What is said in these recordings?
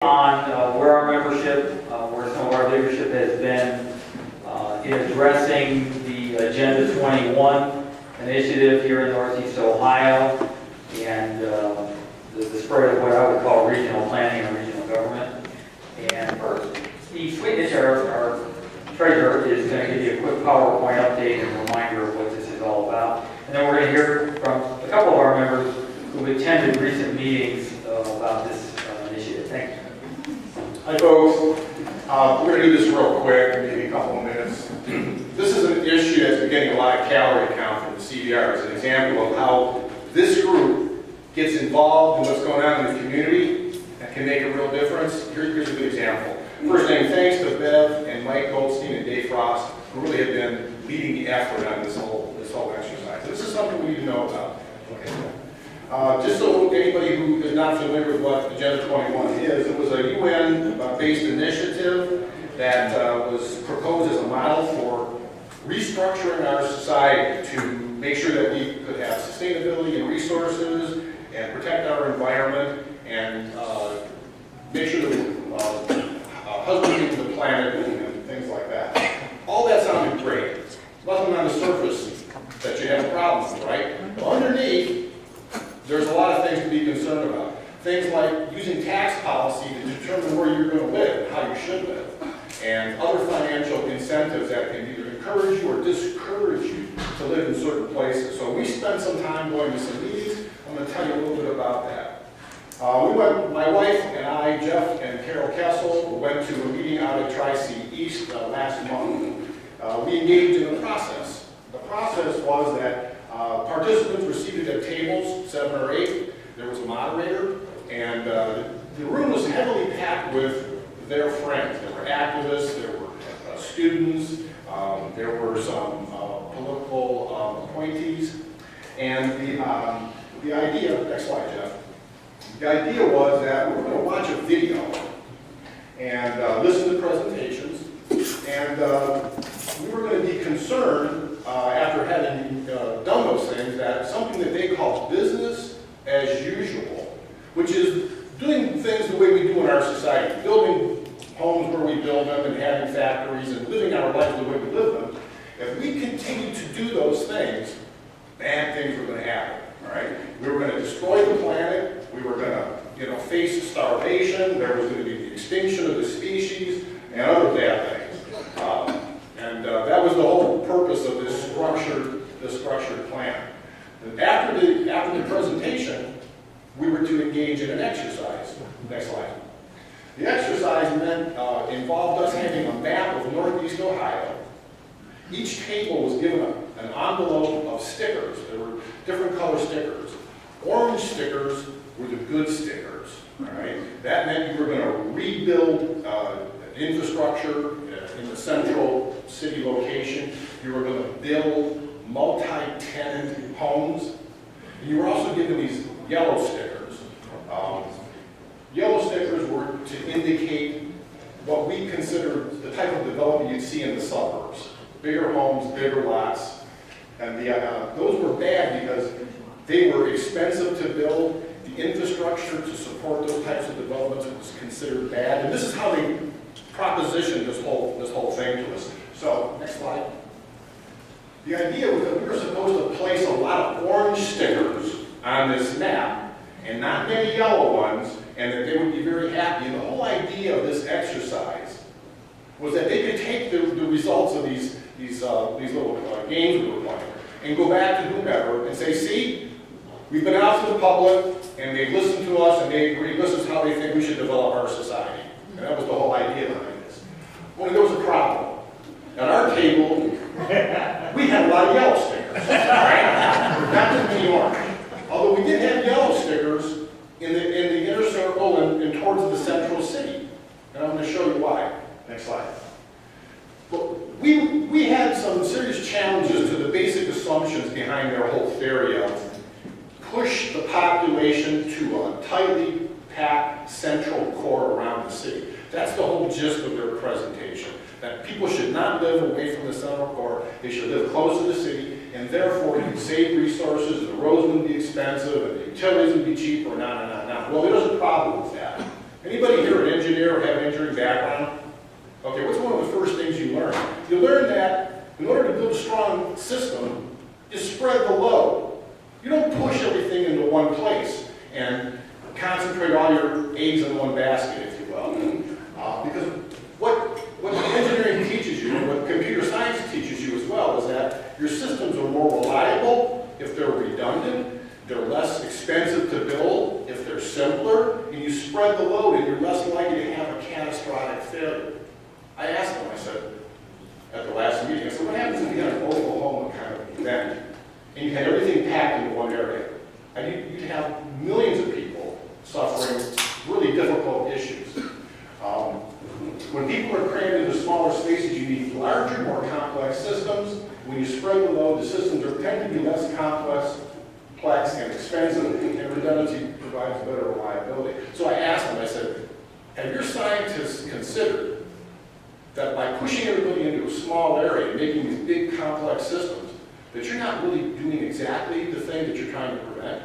On where our membership, where some of our leadership has been in addressing the Agenda 21 initiative here in Northeast Ohio and the spread of what I would call regional planning and regional government. And first, Steve Sweetness, our treasurer, is going to give you a quick PowerPoint update and reminder of what this is all about. And then we're going to hear from a couple of our members who have attended recent meetings about this initiative. Thank you. Hi folks, we're going to do this real quick, maybe a couple of minutes. This is an issue that's been getting a lot of calorie count from the CBR as an example of how this group gets involved in what's going on in the community and can make a real difference. Here's a good example. First thing, thanks to Bev and Mike Goldstein and Dave Frost, who really have been leading the effort on this whole exercise. This is something we need to know about. Just so anybody who is not familiar with what Agenda 21 is, it was a UN-based initiative that was proposed as a model for restructuring our society to make sure that we could have sustainability and resources and protect our environment and make sure that we're husbanding the planet and things like that. All that sounded great. Nothing on the surface that you have problems with, right? But underneath, there's a lot of things to be concerned about. Things like using tax policy to determine where you're going to live and how you should live. And other financial incentives that can either encourage you or discourage you to live in certain places. So we spent some time going to some meetings. I'm going to tell you a little bit about that. My wife and I, Jeff and Carol Kessel, went to a meeting out at Tri-C East last month. We engaged in a process. The process was that participants were seated at tables, 7 or 8. There was a moderator, and the room was heavily packed with their friends. There were activists, there were students, there were some political appointees. And the idea, next slide, Jeff. The idea was that we were going to watch a video and listen to presentations, and we were going to be concerned after having done those things, that something that they call business as usual, which is doing things the way we do in our society, building homes where we build them and having factories and living our lives the way we live them. If we continue to do those things, bad things were going to happen. All right, we were going to destroy the planet. We were going to, face starvation. There was going to be the extinction of the species and other bad things. That was the whole purpose of this structured plan. And after the presentation, we were to engage in an exercise. Next slide. The exercise involved us having a map of Northeast Ohio. Each table was given an envelope of stickers. There were different color stickers. Orange stickers were the good stickers. All right? That meant you were going to rebuild infrastructure in the central city location. You were going to build multi-tenant homes. And you were also given these yellow stickers. Yellow stickers were to indicate what we consider the type of development you'd see in the suburbs. Bigger homes, bigger lots. And those were bad because they were expensive to build. The infrastructure to support those types of developments was considered bad. And this is how they propositioned this whole thing to us. So, next slide. The idea was that we were supposed to place a lot of orange stickers on this map and not many yellow ones, and that they would be very happy. And the whole idea of this exercise was that they could take the results of these little games we were playing and go back to whomever and say, see, we've been out to the public and they've listened to us and they agree this is how they think we should develop our society. And that was the whole idea behind this. Only there was a problem. At our table, we had a lot of yellow stickers, right? Not too many orange. Although we did have yellow stickers in the inner circle and towards the central city. And I'm going to show you why. Next slide. But we had some serious challenges to the basic assumptions behind their whole theory of push the population to a tightly packed central core around the city. That's the whole gist of their presentation. That people should not live away from the central core. They should live close to the city, and therefore you can save resources, the roads wouldn't be expensive, and the utilities would be cheaper, Well, there's a problem with that. Anybody here an engineer or have an engineering background? Okay, what's one of the first things you learn? You learn that in order to build a strong system, you spread the load. You don't push everything into one place and concentrate all your eggs in one basket, if you will. Because what engineering teaches you, and what computer science teaches you as well, is that your systems are more reliable if they're redundant, they're less expensive to build if they're simpler, and you spread the load and you're less likely to have a catastrophic failure. I asked them, I said, at the last meeting, I said, what happens if you had an Oklahoma kind of event and you had everything packed into one area? And you'd have millions of people suffering really difficult issues. When people are crammed into smaller spaces, you need larger, more complex systems. When you spread the load, the systems tend to be less complex and expensive, and redundancy provides better reliability. So I asked them, I said, have your scientists considered that by pushing everybody into a small area and making these big complex systems, that you're not really doing exactly the thing that you're trying to prevent?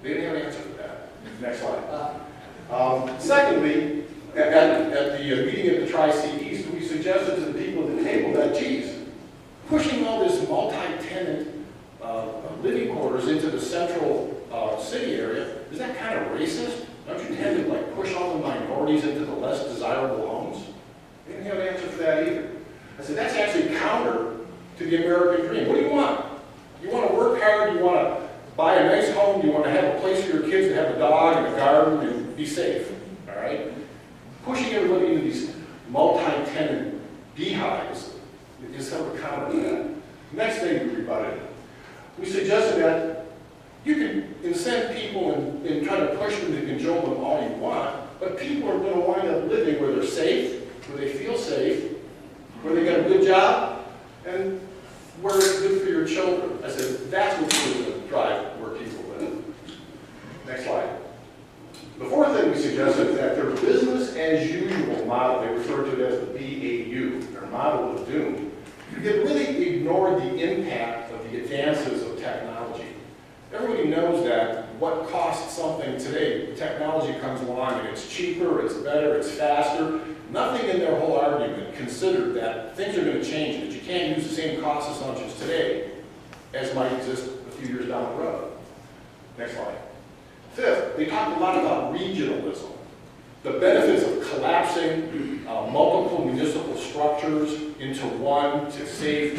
They didn't have an answer for that. Next slide. Secondly, at the meeting at the Tri-C East, we suggested to the people at the table that, geez, pushing all this multi-tenant living quarters into the central city area, is that kind of racist? Don't you tend to push all the minorities into the less desirable homes? They didn't have an answer for that either. I said, that's actually counter to the American dream. What do you want? You want to work hard, you want to buy a nice home, you want to have a place for your kids to have a dog and a garden and be safe, all right? Pushing everybody into these multi-tenant beehives is sort of counter to that. Next thing we rebutted, we suggested that you can incent people and try to push them to cajole them all you want, but people are going to wind up living where they're safe, where they feel safe, where they got a good job, and where it's good for your children. I said, that's what's going to drive where people live. Next slide. The fourth thing we suggested is that their business as usual model, they refer to it as the BAU, their model of doom, it really ignored the impact of the advances of technology. Everybody knows that what costs something today, technology comes along and it's cheaper, it's better, it's faster. Nothing in their whole argument considered that things are going to change, that you can't use the same cost assumptions today as might exist a few years down the road. Next slide. Fifth, they talked a lot about regionalism, the benefits of collapsing multiple municipal structures into one to save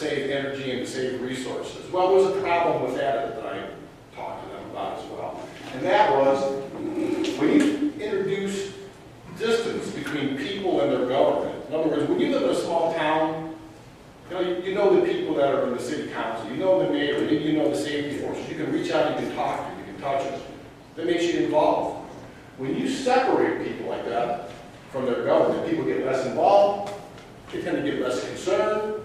energy and to save resources. Well, there's a problem with that I talked to them about as well. And that was, when you introduce distance between people and their government, in other words, when you live in a small town, you know the people that are in the city council, you know the mayor, maybe you know the safety forces, you can reach out, you can talk to, you can touch them. That makes you involved. When you separate people like that from their government, people get less involved, they tend to get less concerned,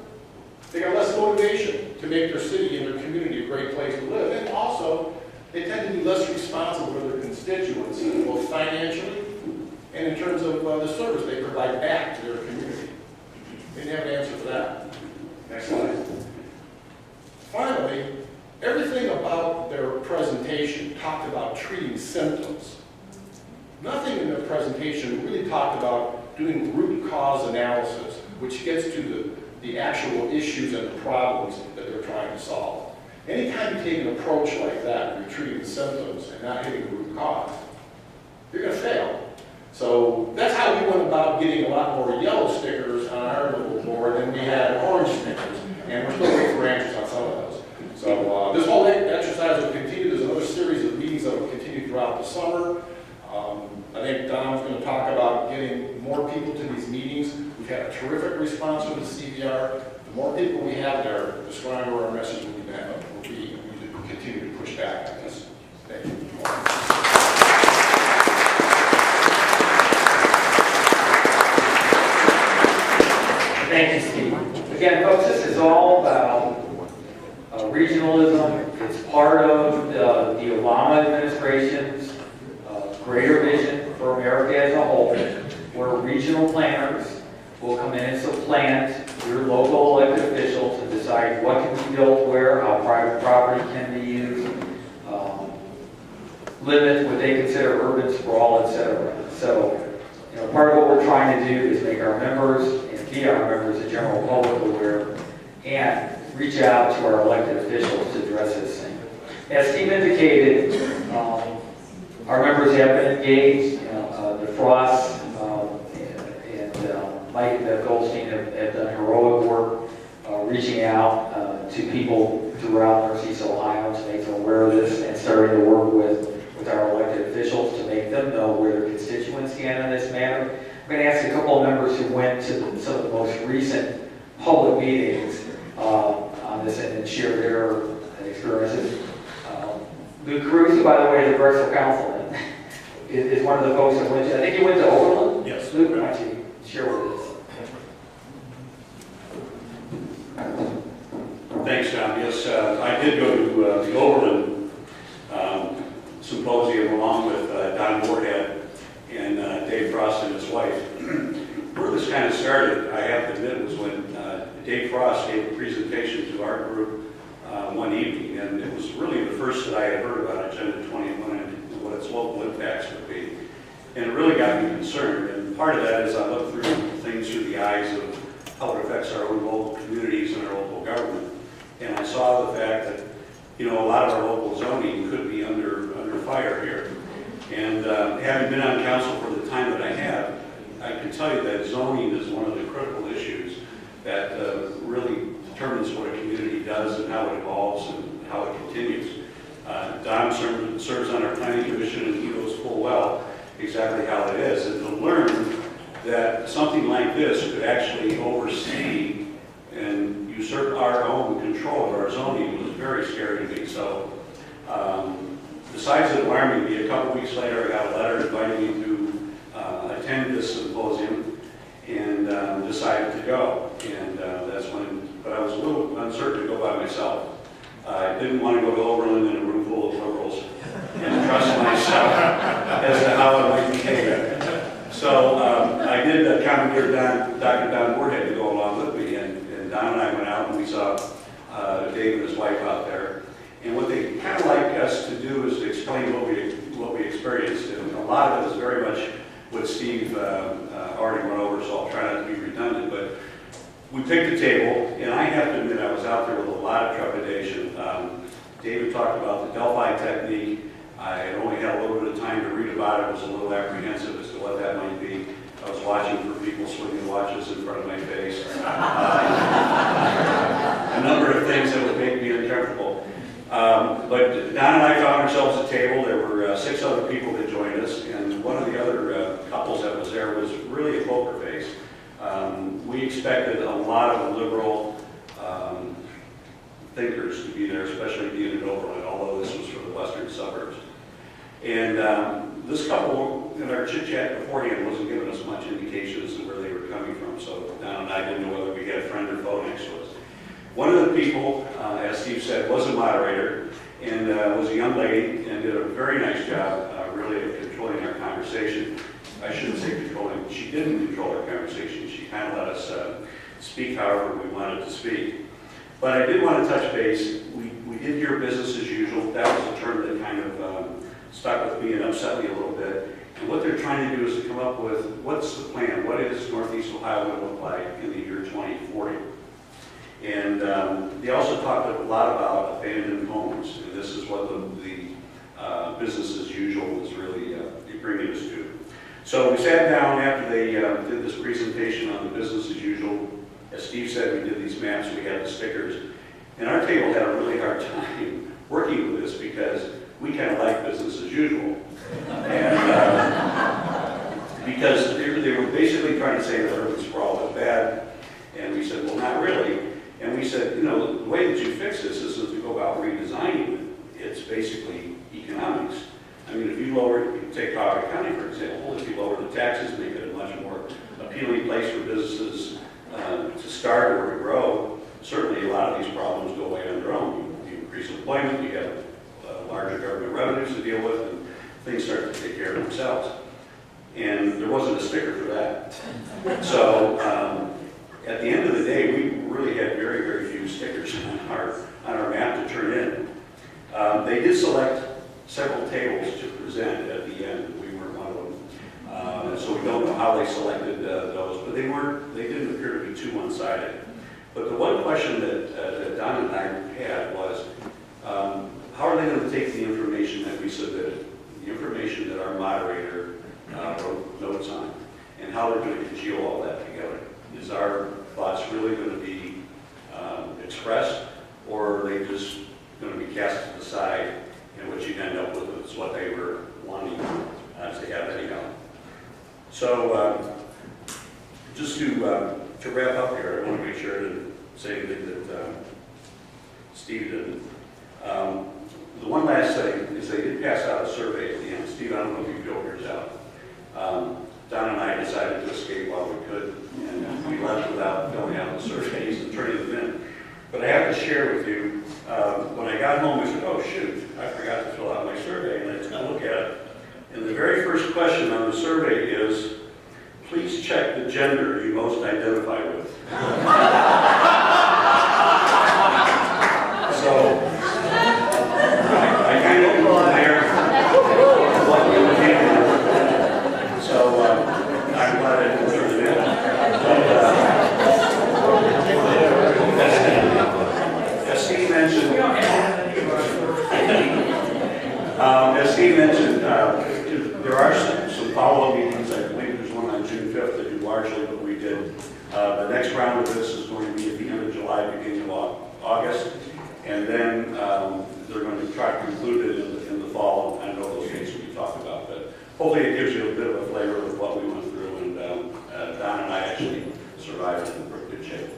they got less motivation to make their city and their community a great place to live, and also they tend to be less responsible for their constituents, both financially and in terms of the service they provide back to their community. They didn't have an answer for that. Next slide. Finally, everything about their presentation talked about treating symptoms. Nothing in their presentation really talked about doing root cause analysis, which gets to the actual issues and the problems that they're trying to solve. Anytime you take an approach like that, you're treating the symptoms and not hitting the root cause, you're going to fail. So that's how we went about getting a lot more yellow stickers on our little board than we had orange stickers, and we're still waiting for answers on some of those. So this whole exercise will continue. There's another series of meetings that will continue throughout the summer. I think Don's going to talk about getting more people to these meetings. We've had a terrific response from the CVR. The more people we have there, the stronger our message will be. We will continue to push back on this. Thank you. Thank you, Steve. Again, folks, this is all about regionalism. It's part of the Obama administration's greater vision for America as a whole, where regional planners will come in and supplant your local elected officials and decide what can be built where, how private property can be used. limit what they consider urban sprawl, et cetera. So, part of what we're trying to do is make our members and be our members, the general public, aware, and reach out to our elected officials to address this thing. As Steve indicated, our members have been engaged. DeFrost and Mike Goldstein have done heroic work reaching out to people throughout Northeast Ohio to make them aware of this, and starting to work with our elected officials to make them know where their constituents stand on this matter. I'm going to ask a couple of members who went to some of the most recent public meetings on this and share their experiences. Luke Cruz, by the way, is a Drexel councilman, is one of the folks that went to, I think you went to Overland? Yes. Luke, why don't you share with us? Thanks, John. Yes, I did go to the Overland Symposium along with Don Moorhead and Dave Frost and his wife. Where this kind of started, I have to admit, was when Dave Frost gave a presentation to our group one evening, and it was really the first that I had heard about Agenda 21 and what its local impacts would be. And it really got me concerned, and part of that is I looked through things through the eyes of how it affects our own local communities and our local government. And I saw the fact that, a lot of our local zoning could be under fire here. And having been on council for the time that I have, I can tell you that zoning is one of the critical issues that really determines what a community does and how it evolves and how it continues. Don serves on our planning commission, and he knows full well exactly how it is. And to learn that something like this could actually oversee and usurp our own control of our zoning was very scary to me. So besides it alarming me, a couple weeks later I got a letter inviting me to attend this symposium, and decided to go. And that's when, but I was a little uncertain to go by myself. I didn't want to go to Overland in a room full of liberals and trust myself as to how I might behave. So I did commandeer Dr. Don Moorhead to go along with me, and Don and I went out and we saw Dave and his wife out there. And what they kind of like us to do is to explain what we experienced. And a lot of it is very much what Steve already went over, so I'll try not to be redundant. But we picked a table, and I have to admit I was out there with a lot of trepidation. David talked about the Delphi technique. I had only had a little bit of time to read about it. I was a little apprehensive as to what that might be. I was watching for people swinging watches in front of my face. A number of things that would make me uncomfortable. But Don and I found ourselves at a table. There were 6 other people that joined us, and one of the other couples that was there was really a poker face. We expected a lot of liberal thinkers to be there, especially being in Overland, although this was for the western suburbs. And this couple, in our chit-chat beforehand, wasn't giving us much indication as to where they were coming from, so Don and I didn't know whether we had a friend or foe next to us. One of the people, as Steve said, was a moderator and was a young lady and did a very nice job really of controlling our conversation. I shouldn't say controlling, she didn't control our conversation. She kind of let us speak however we wanted to speak. But I did want to touch base. We did hear business as usual. That was a term that kind of stuck with me and upset me a little bit. And what they're trying to do is to come up with what's the plan? What is Northeast Ohio going to look like in the year 2040? And they also talked a lot about abandoned homes. And this is what the business as usual is really bringing us to. So we sat down after they did this presentation on the business as usual. As Steve said, we did these maps, we had the stickers. And our table had a really hard time working with this because we kind of like business as usual. And because they were basically trying to say that urban sprawl was bad. And we said, well, not really. And we said, the way that you fix this is to go about redesigning it. It's basically economics. I mean, if you take Colorado County, for example, if you lower the taxes, make it a much more appealing place for businesses to start or to grow, certainly a lot of these problems go away on their own. You increase employment, you have larger government revenues to deal with, and things start to take care of themselves. And there wasn't a sticker for that. So at the end of the day, we really had very, very few stickers on our map to turn in. They did select several tables to present at the end. We weren't one of them. So we don't know how they selected those, but they didn't appear to be too one-sided. But the one question that Don and I had was, how are they going to take the information that we submitted, the information that our moderator wrote notes on, and how they're going to congeal all that together? Is our thoughts really going to be expressed, or are they just going to be cast to the side, and what you end up with is what they were wanting to have anyhow? So just to wrap up here, I want to make sure to say anything that Steve didn't. The one last thing is they did pass out a survey at the end. Steve, I don't know if you filled yours out. Don and I decided to escape while we could, and we left without filling out the surveys and turning them in. But I have to share with you, when I got home, I said, oh shoot, I forgot to fill out my survey, and I took a look at it. And the very first question on the survey is, please check the gender you most identify with. So, I kind of knew from there what we were dealing with. So, I'm glad I didn't turn it in. As Steve mentioned, there are some follow-up meetings. I believe there's one on June 5th that do largely what we did. The next round of this is going to be at the end of July, beginning of August. And then they're going to try to conclude it in the fall. I know those dates we talked about, but hopefully it gives you a bit of a flavor of what we went through. And Don and I actually survived in pretty good shape.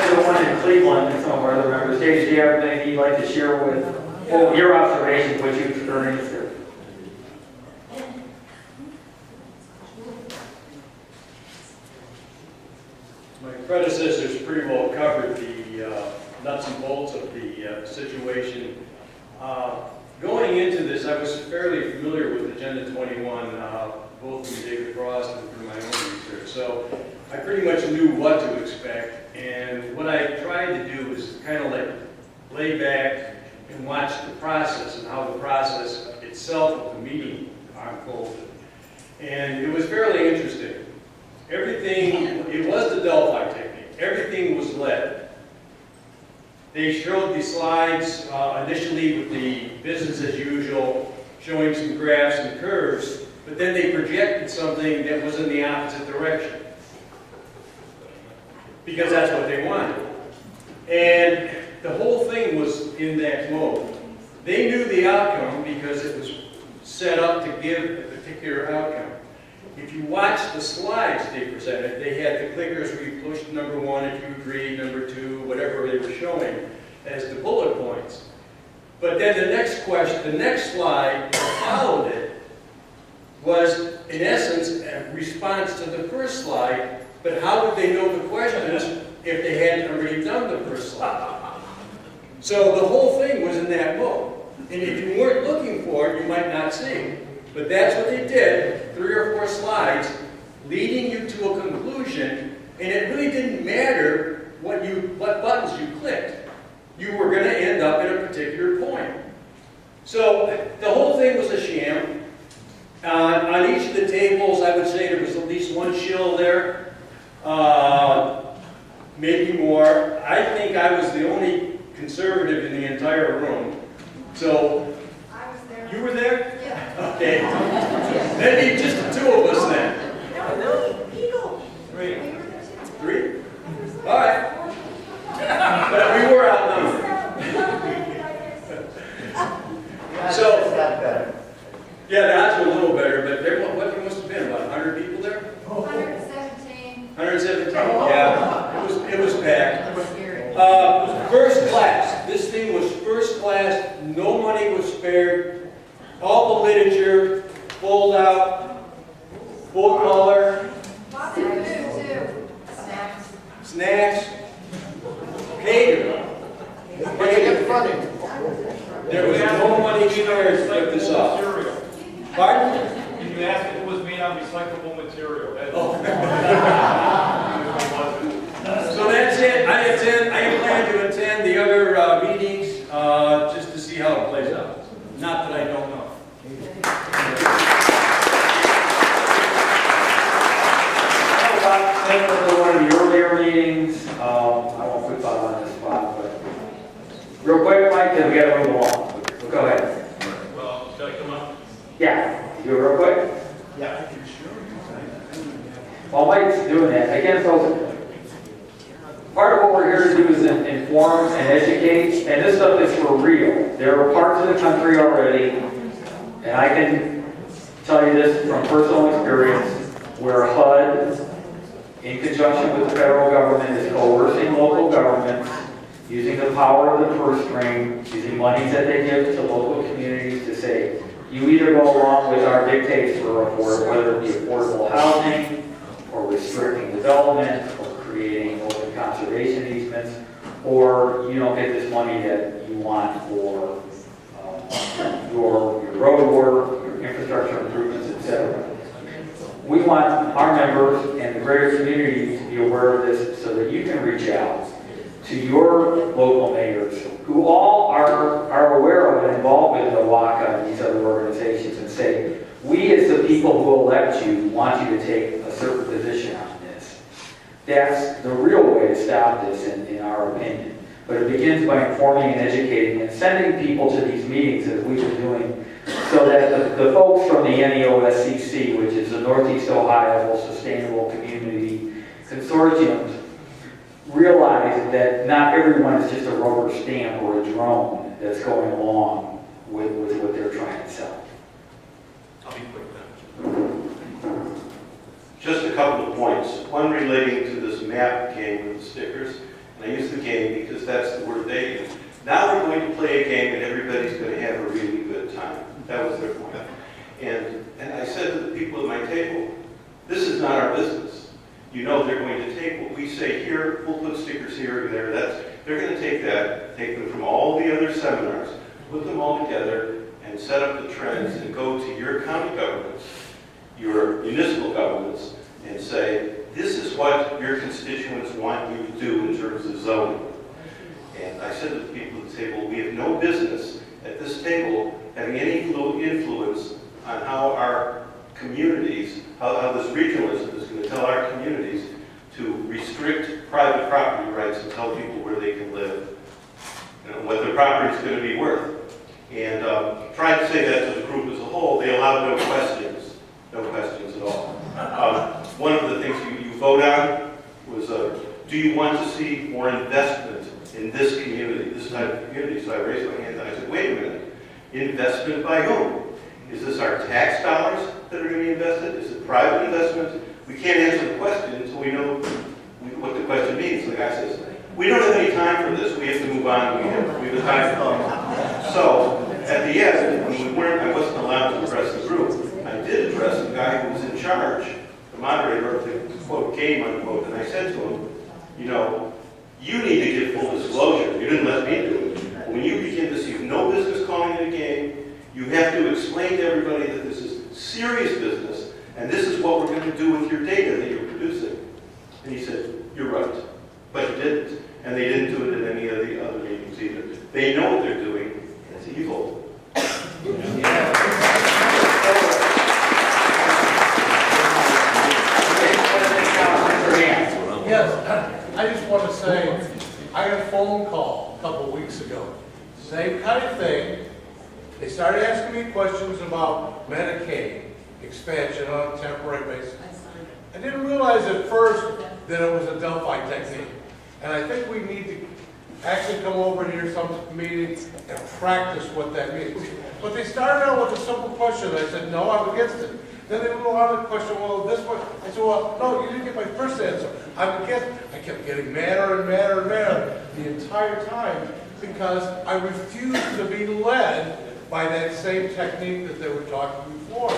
The one in Cleveland and some of our other members. Dave, do you have anything you'd like to share with your observations, what you experienced there? My predecessors pretty well covered the nuts and bolts of the situation. Going into this, I was fairly familiar with Agenda 21, both from David Frost and through my own research. So I pretty much knew what to expect. And what I tried to do was kind of like lay back and watch the process and how the process itself of the meeting unfolded. And it was fairly interesting. Everything, it was the Delphi technique. Everything was led. They showed the slides initially with the business as usual, showing some graphs and curves, but then they projected something that was in the opposite direction, because that's what they wanted. And the whole thing was in that mode. They knew the outcome because it was set up to give a particular outcome. If you watch the slides they presented, they had the clickers where you pushed number 1 if you agree, number 2, whatever they were showing as the bullet points. But then the next question, the next slide that followed it was, in essence, a response to the first slide, but how would they know the questions if they hadn't already done the first slide? So the whole thing was in that mode. And if you weren't looking for it, you might not see it. But that's what they did, 3 or 4 slides, leading you to a conclusion, and it really didn't matter what buttons you clicked. You were going to end up at a particular point. So the whole thing was a sham. On each of the tables, I would say there was at least one shill there, maybe more. I think I was the only conservative in the entire room. So, I was there. you were there? Yeah. Okay. Maybe just the 2 of us then. No, Eagle. 3. We were there too. 3? All right. But we were outnumbered. So, yeah, the odds were a little better, but there must have been about 100 people there? 117. 117. Yeah, it was packed. Scary. First class. This thing was first class. No money was spared. All the literature, fold out, full color, Lots of food too. Snacks. snacks, catered. There was no money spared to put this up. Pardon? And you asked if it was made on recyclable material. Oh. It wasn't. So just to see how it plays out. Not that I don't know. Similar to one of the earlier meetings, I won't put Bob on the spot, but real quick, Mike, because we gotta move along. Go ahead. Well, should I come up? Yeah, do it real quick. Yeah. While Mike's doing that, again, folks, part of what we're here to do is inform and educate, and this stuff is for real. There are parts of the country already, and I can tell you this from personal experience, where HUD, in conjunction with the federal government, is coercing local governments, using the power of the purse string, using monies that they give to local communities to say, you either go along with our dictates for whether it be affordable housing, or restricting development, or creating open conservation easements, or you don't get this money that you want for your road work, your infrastructure improvements, etc. We want our members and the greater community to be aware of this so that you can reach out to your local mayors who all are aware of and involved with NOACA and these other organizations and say, we as the people who elect you want you to take a certain position on this. That's the real way to stop this in our opinion. But it begins by informing and educating and sending people to these meetings as we've been doing so that the folks from the NEOSCC, which is the Northeast Ohio Sustainable Community Consortium, realize that not everyone is just a rubber stamp or a drone that's going along with what they're trying to sell. I'll be quick then. Just a couple of points. One relating to this map game with the stickers. And I use the game because that's the word they use. Now we're going to play a game and everybody's going to have a really good time. That was their point. And I said to the people at my table, this is not our business. You know they're going to take what we say here, we'll put stickers here and there. They're going to take that, take them from all the other seminars, put them all together, and set up the trends and go to your county governments, your municipal governments, and say, this is what your constituents want you to do in terms of zoning. And I said to the people at the table, we have no business at this table having any influence on how our communities, how this regionalism is going to tell our communities to restrict private property rights and tell people where they can live and what their property is going to be worth. And tried to say that to the group as a whole. They allowed no questions at all. One of the things you vote on was, do you want to see more investment in this community, this type of community? So I raised my hand and I said, wait a minute, investment by whom? Is this our tax dollars that are going to be invested? Is it private investment? We can't answer the question until we know what the question means. The guy says, we don't have any time for this. We have to move on. We have a time for. So at the end, when I wasn't allowed to address the group, I did address the guy who was in charge, the moderator of the quote game unquote, and I said to him, you know, you need to give full disclosure. You didn't let me do it. When you begin to see no business calling it a game, you have to explain to everybody that this is serious business, and this is what we're going to do with your data that you're producing. And he said, you're right. But he didn't. And they didn't do it in any of the other meetings either. They know what they're doing, and it's evil. Yes, I just want to say, I got a phone call a couple of weeks ago. Same kind of thing. They started asking me questions about Medicaid expansion on a temporary basis. I didn't realize at first that it was a Delphi technique. And I think we need to actually come over here some meetings and practice what that means. But they started out with a simple question. I said, no, I'm against it. Then they moved on to the question, well, this one. I said, well, no, you didn't get my first answer. I'm against it. I kept getting madder and madder and madder the entire time because I refused to be led by that same technique that they were talking before.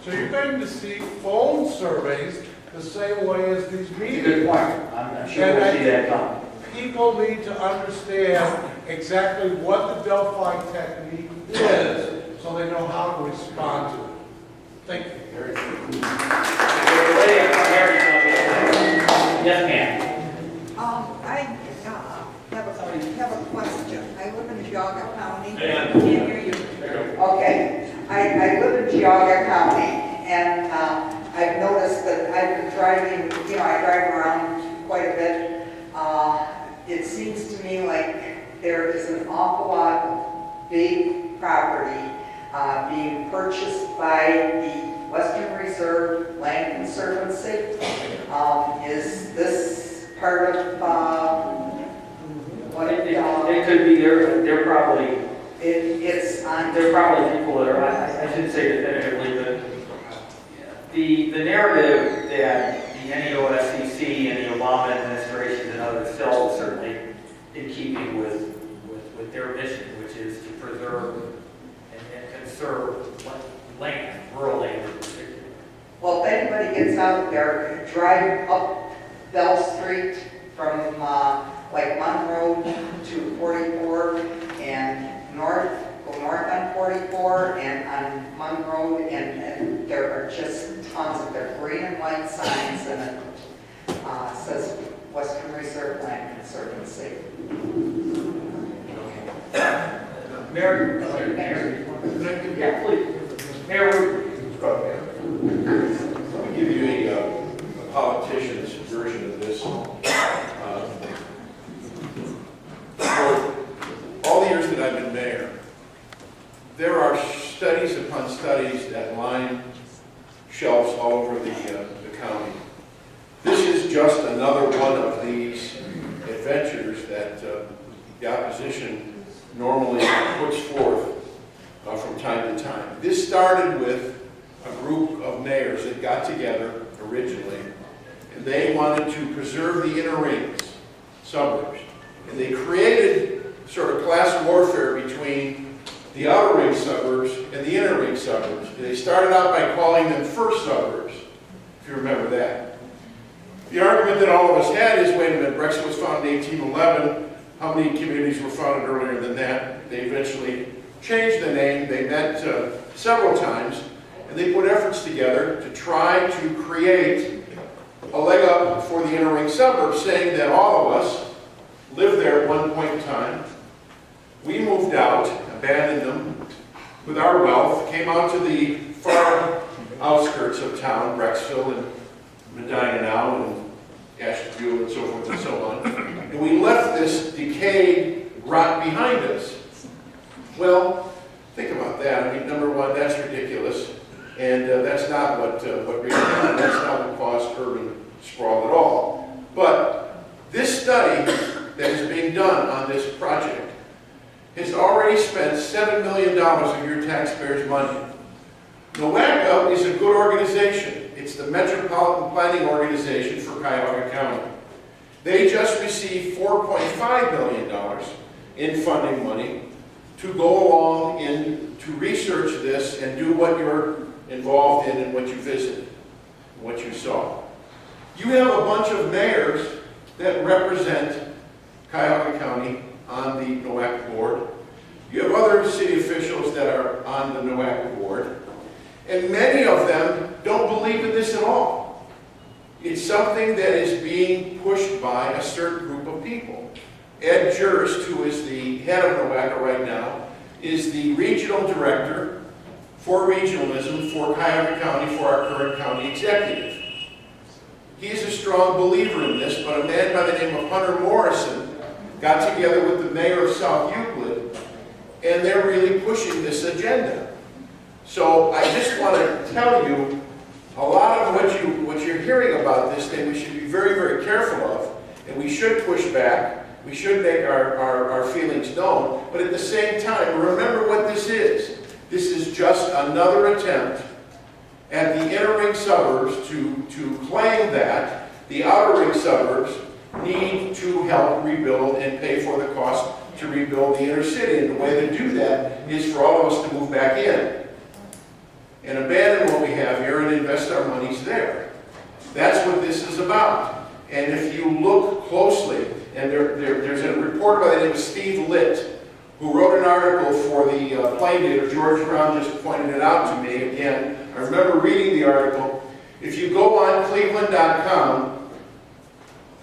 So you're going to see phone surveys the same way as these meetings. Good point. I'm sure we'll see that coming. People need to understand exactly what the Delphi technique is so they know how to respond to it. Thank you. Very good. Yes, ma'am. I have a question. I live in Geauga County, Dan. Okay, I live in Geauga County, and I've noticed that I've been driving, I drive around quite a bit. It seems to me like there is an awful lot of big property being purchased by the Western Reserve Land Conservancy. Is this part of what It could be, they're probably, it's on? there are probably people that are, I shouldn't say definitively, but the narrative that the NEOSCC and the Obama administration and others sell is certainly in keeping with their mission, which is to preserve and conserve land, rural land in particular. Well, if anybody gets out there, drive up Bell Street from like Monroe to 44 and go north on 44 and on Monroe, and there are just tons of their green and white signs, and it says Western Reserve Land Conservancy. Mayor, yeah, please. Mayor, Let me give you a politician's version of this. For all the years that I've been mayor, there are studies upon studies that line shelves all over the county. This is just another one of these adventures that the opposition normally puts forth from time to time. This started with a group of mayors that got together originally, and they wanted to preserve the inner rings suburbs. And they created sort of class warfare between the outer ring suburbs and the inner ring suburbs. They started out by calling them first suburbs, if you remember that. The argument that all of us had is, wait a minute, Brexit was founded in 1811. How many communities were founded earlier than that? They eventually changed the name. They met several times, and they put efforts together to try to create a leg up for the inner ring suburbs, saying that all of us lived there at one point in time. We moved out, abandoned them with our wealth, came out to the far outskirts of town, Brecksville and Medina now, and Asheville and so forth and so on. And we left this decayed rot behind us. Well, think about that. I mean, number one, that's ridiculous. And that's not what really happened. That's not what caused urban sprawl at all. But this study that is being done on this project has already spent $7 million of your taxpayers' money. NOACA is a good organization. It's the Metropolitan Planning Organization for Cuyahoga County. They just received $4.5 million in funding money to go along and to research this and do what you're involved in and what you visited, what you saw. You have a bunch of mayors that represent Cuyahoga County on the NOACA board. You have other city officials that are on the NOACA board. And many of them don't believe in this at all. It's something that is being pushed by a certain group of people. Ed Jurst, who is the head of NOACA right now, is the regional director for regionalism for Cuyahoga County, for our current county executive. He's a strong believer in this, but a man by the name of Hunter Morrison got together with the mayor of South Euclid, and they're really pushing this agenda. So I just want to tell you, a lot of what you're hearing about this thing, we should be very, very careful of, and we should push back. We should make our feelings known, but at the same time, remember what this is. This is just another attempt at the inner ring suburbs to claim that the outer ring suburbs need to help rebuild and pay for the cost to rebuild the inner city. And the way to do that is for all of us to move back in and abandon what we have here and invest our monies there. That's what this is about. And if you look closely, and there's a reporter by the name of Steve Litt, who wrote an article for the Plain Dealer. George Brown just pointed it out to me again. I remember reading the article. If you go on cleveland.com,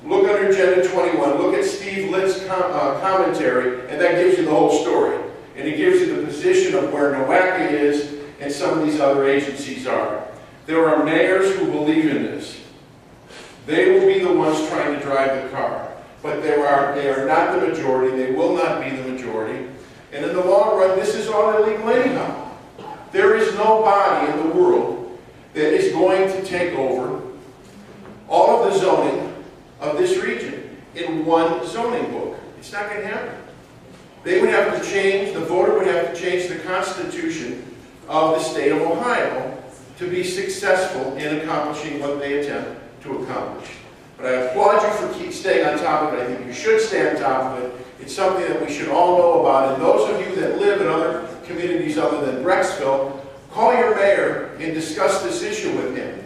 look under Agenda 21, look at Steve Litt's commentary, and that gives you the whole story. and it gives you the position of where NOACA is and some of these other agencies are. There are mayors who believe in this. They will be the ones trying to drive the car. But they are not the majority. They will not be the majority. And in the long run, this is all illegal anyhow. There is no body in the world that is going to take over all of the zoning of this region in one zoning book. It's not going to happen. They would have to change, the voter would have to change the Constitution of the state of Ohio to be successful in accomplishing what they attempt to accomplish. But I applaud you for staying on top of it. I think you should stay on top of it. It's something that we should all know about. And those of you that live in other communities other than Brecksville, call your mayor and discuss this issue with him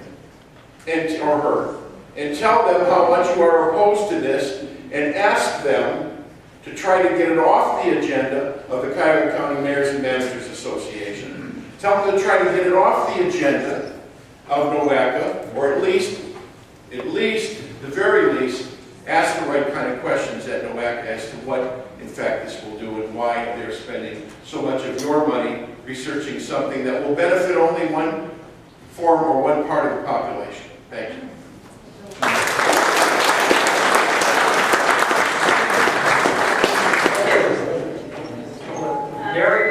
or her. And tell them how much you are opposed to this and ask them to try to get it off the agenda of the Cuyahoga County Mayors and Managers Association. Tell them to try to get it off the agenda of NOACA, or at least, the very least, ask the right kind of questions at NOACA as to what, in fact, this will do and why they're spending so much of your money researching something that will benefit only one form or one part of the population. Thank you. Gary,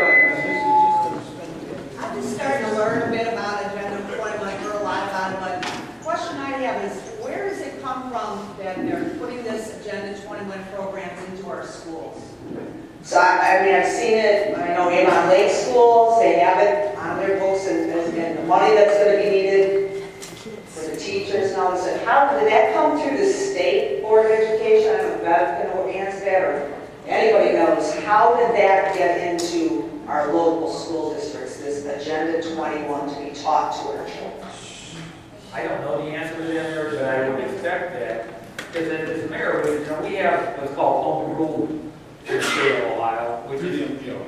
I'm just starting to learn a bit about Agenda 21, learn a lot about it, but the question I have is, where does it come from that they're putting this Agenda 21 programs into our schools? So I mean, I've seen it, I know Avon Lake schools, they have it on their books and the money that's going to be needed for the teachers and all this. And how did that come through the state board of education? I don't know if Beth can answer that or anybody knows. How did that get into our local school districts, this Agenda 21 to be taught to our children? I don't know the answer to that, but I would expect that. Because as mayor, we have what's called home rule in the state of Ohio, which Through is the MPO.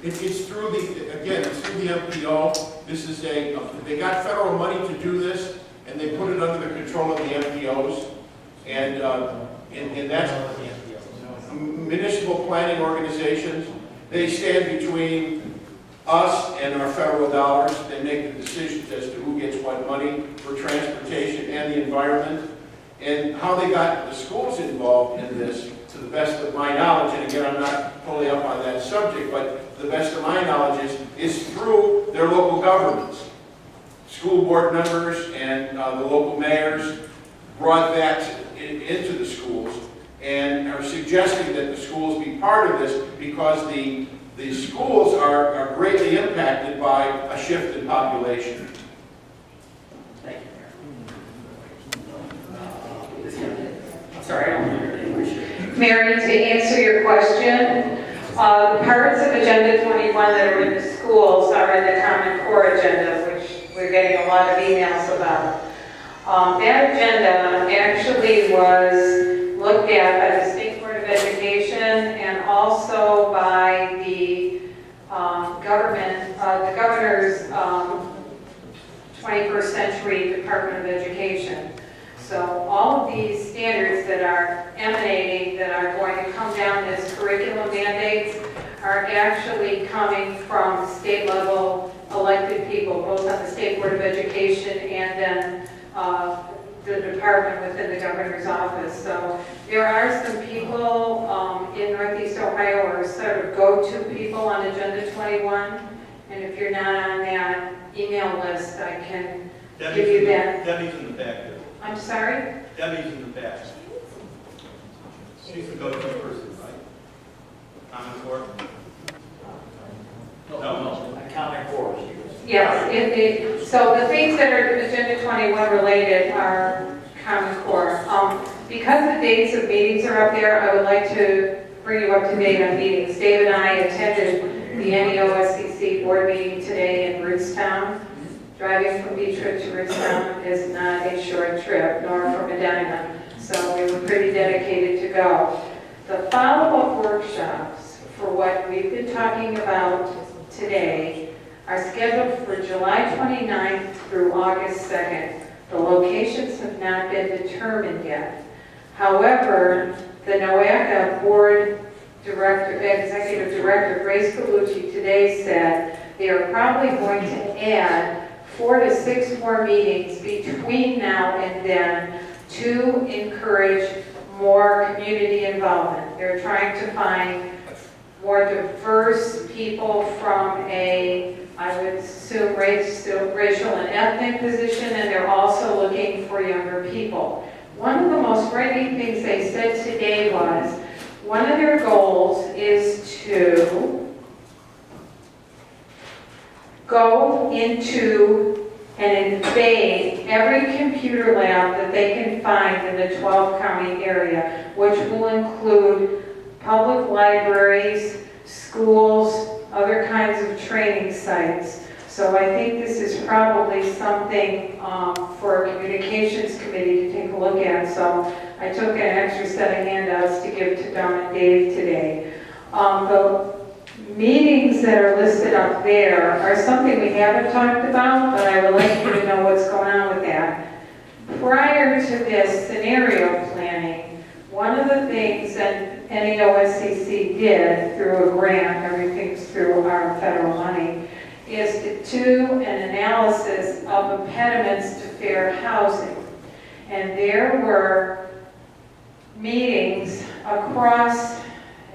it's It's through the MPO. This is they got federal money to do this, and they put it under the control of the MPOs. And that's municipal planning organizations. They stand between us and our federal dollars. They make the decisions as to who gets what money for transportation and the environment. And how they got the schools involved in this, to the best of my knowledge, and again, I'm not totally up on that subject, but the best of my knowledge is through their local governments. School board members and the local mayors brought that into the schools and are suggesting that the schools be part of this because the schools are greatly impacted by a shift in population. Thank you, Mayor. I'm sorry, I don't know your name. Appreciate it. Mary, to answer your question, the parts of Agenda 21 that are in the schools are in the Common Core agenda, which we're getting a lot of emails about. That agenda actually was looked at by the State Board of Education and also by the the governor's 21st Century Department of Education. So all of these standards that are emanating, that are going to come down as curriculum mandates, are actually coming from state level elected people, both on the State Board of Education and then the department within the governor's office. So there are some people in Northeast Ohio who are sort of go-to people on Agenda 21. And if you're not on that email list, I can give you that. Debbie's in the back there. I'm sorry? Debbie's in the back. She's the go-to person, right? Common Core? No. Common Core. Yes. So the things that are Agenda 21 related are Common Core. Because the dates of meetings are up there, I would like to bring you up to date on meetings. Dave and I attended the NEOSCC board meeting today in Rootstown. Driving from Detroit to Rootstown is not a short trip, nor from Medina, so we were pretty dedicated to go. The follow-up workshops for what we've been talking about today are scheduled for July 29th through August 2nd. The locations have not been determined yet. However, the NOACA board Executive Director Grace Colucci today said they are probably going to add 4 to 6 more meetings between now and then to encourage more community involvement. They're trying to find more diverse people from I would assume, racial and ethnic position, and they're also looking for younger people. One of the most striking things they said today was, one of their goals is to go into and invade every computer lab that they can find in the 12-county area, which will include public libraries, schools, other kinds of training sites. So I think this is probably something for a communications committee to take a look at. So I took an extra set of handouts to give to Don and Dave today. The meetings that are listed up there are something we haven't talked about, but I would like you to know what's going on with that. Prior to this scenario planning, one of the things that NEOSCC did through a grant, everything's through our federal money, is to do an analysis of impediments to fair housing. And there were meetings across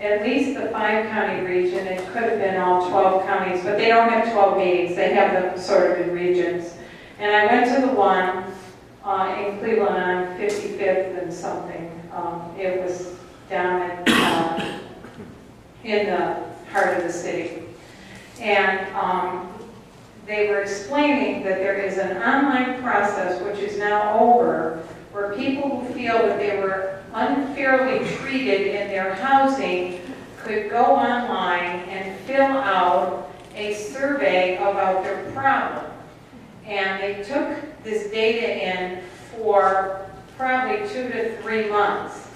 at least the 5-county region. It could have been all 12 counties, but they don't have 12 meetings. They have them sort of in regions. And I went to the one in Cleveland on 55th and something. It was down in the heart of the city. And they were explaining that there is an online process which is now over, where people who feel that they were unfairly treated in their housing could go online and fill out a survey about their problem. And they took this data in for probably 2 to 3 months.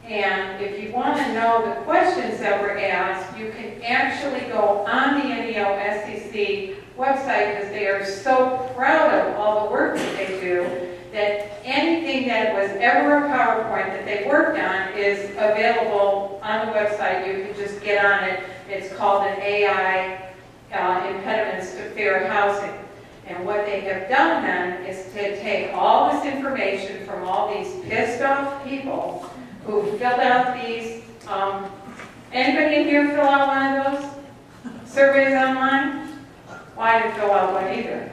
And if you want to know the questions that were asked, you can actually go on the NEOSCC website, because they are so proud of all the work that they do, that anything that was ever a PowerPoint that they worked on is available on the website. You can just get on it. It's called an AI Impediments to Fair Housing. And what they have done then is to take all this information from all these pissed off people who filled out these, anybody in here fill out one of those surveys online? Well, I didn't fill out one either.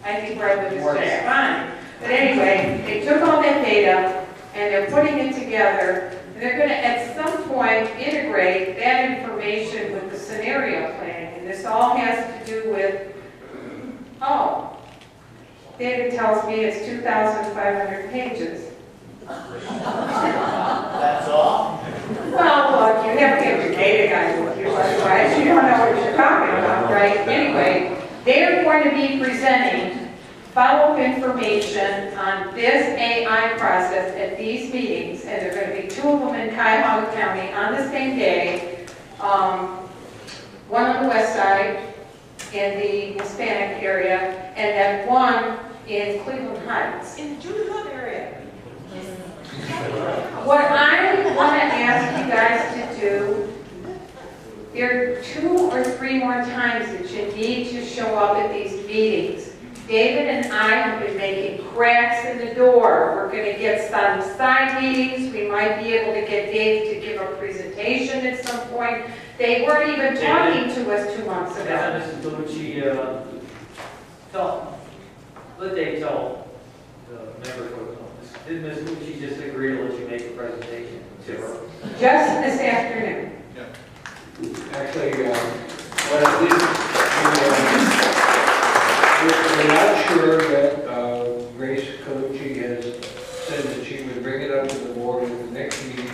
I think where I live is just fine. But anyway, they took all that data and they're putting it together. And they're going to, at some point, integrate that information with the scenario planning. And this all has to do with, David tells me it's 2,500 pages. That's all? Well, look, you have to have your data guys with you, otherwise you don't know what you're talking about, right? Anyway, they're going to be presenting follow-up information on this AI process at these meetings, and there are going to be 2 of them in Cuyahoga County on the same day, one on the west side in the Hispanic area, and then one in Cleveland Heights. In the Junior Hub area. What I want to ask you guys to do, there are 2 or 3 more times that you need to show up at these meetings. David and I have been making cracks in the door. We're going to get some side meetings. We might be able to get Dave to give a presentation at some point. They weren't even talking to us 2 months ago. Mrs. Bellucci, let Dave tell the members what, did Ms. Bellucci just agree to let you make a presentation to her? Just this afternoon. Actually, what I did, we're not sure that Grace Colucci has said that she would bring it up to the board at the next meeting,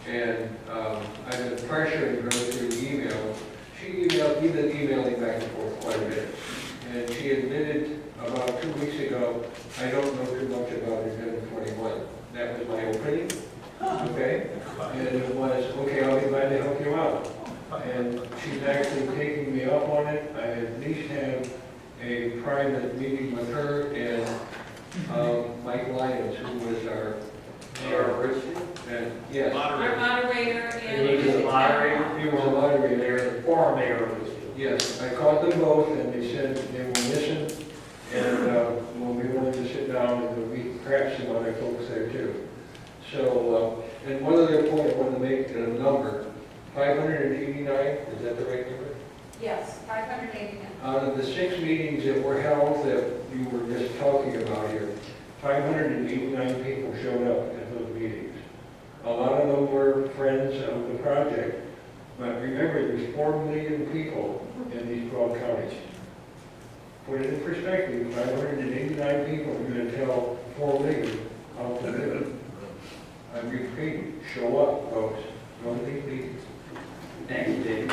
and I've been pressuring her through email. You've been emailing back and forth quite a bit, and she admitted about 2 weeks ago, I don't know too much about Agenda 21. That was my opening, okay? And it was, okay, I'll be glad to help you out. And she's actually taking me up on it. I at least have a private meeting with her and Mike Lyons, who was our Mayor of Richmond? And, yes, Our moderator And he was the moderator, he was a moderator. there's a former mayor of this. Yes, I called them both, and they said they will listen, and will be willing to sit down, and there'll be perhaps some other folks there too. So, and one other point I want to make, a number, 589, is that the right number? Yes, 589. Out of the 6 meetings that were held that you were just talking about here, 589 people showed up at those meetings. A lot of them were friends of the project, but remember, there's 4 million people in these 12 counties. Put it in perspective, 589 people are going to tell 4 million how to live. I repeat, show up, folks. Go to these meetings. Thank you, Dave.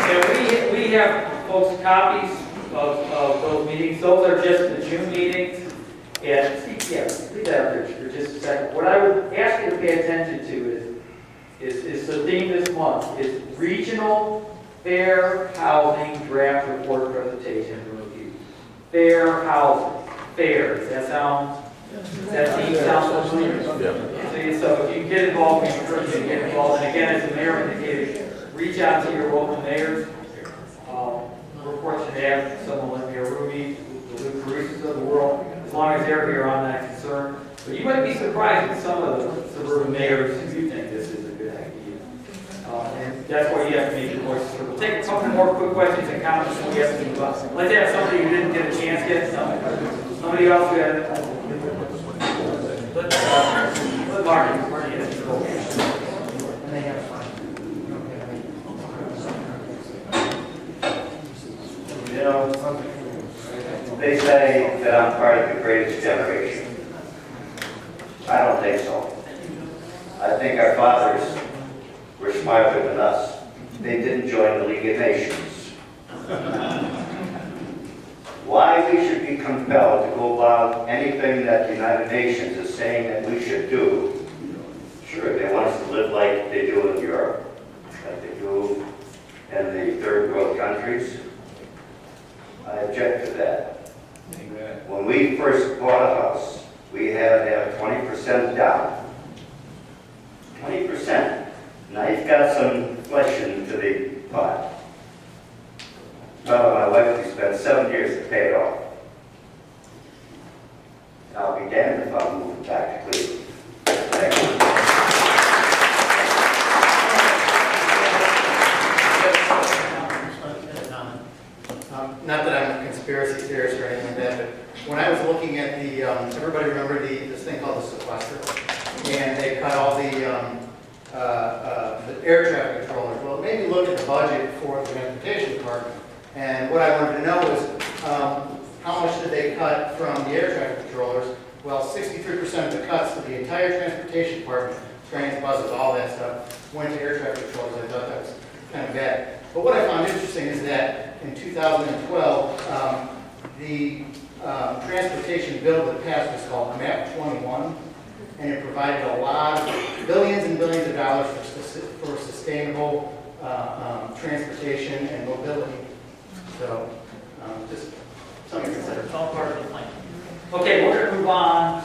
And we have, folks, copies of those meetings. Those are just the June meetings. And, yeah, leave that up there for just a second. What I would ask you to pay attention to is the theme this month is Regional Fair Housing Draft Report Presentation and Review. Fair housing. Fair. Does that theme sound familiar? So if you get involved, we encourage you to get involved. And again, as the mayor indicated, reach out to your local mayors. We're fortunate to have someone like Mayor Ruby, the Lou Carusos of the world, as long as they're here on that concern. But you might be surprised at some of the suburban mayors who do think this is a good idea. And that's why you have to make your voice heard. We'll take a couple more quick questions and comments and we have to move on. Let's have somebody who didn't get a chance yet. Somebody else who had let Marty get it. And they have fun. You know, they say that I'm part of the greatest generation. I don't think so. I think our fathers were smarter than us. They didn't join the League of Nations. Why we should be compelled to go about anything that the United Nations is saying that we should do. Sure, they want us to live like they do in Europe, like they do in the third world countries. I object to that. Amen. When we first bought a house, we had to have 20% down. 20%. Now you've got some flesh into the pot. Well, my wife, we spent 7 years to pay it off. And I'll be damned if I'm moving back to Cleveland. Thank you. Not that I'm a conspiracy theorist or anything like that, but when I was looking at the, everybody remember this thing called the sequester? And they cut all the air traffic controllers. Well, it made me look at the budget for the transportation department. And what I wanted to know was how much did they cut from the air traffic controllers? Well, 63% of the cuts to the entire transportation department, trains, buses, all that stuff, went to air traffic controllers. I thought that was kind of bad. But what I found interesting is that in 2012, the transportation bill that passed was called MAP 21, and it provided a lot of billions and billions of dollars for sustainable transportation and mobility. So, just something to consider. It's all part of the plan. Okay, we're going to move on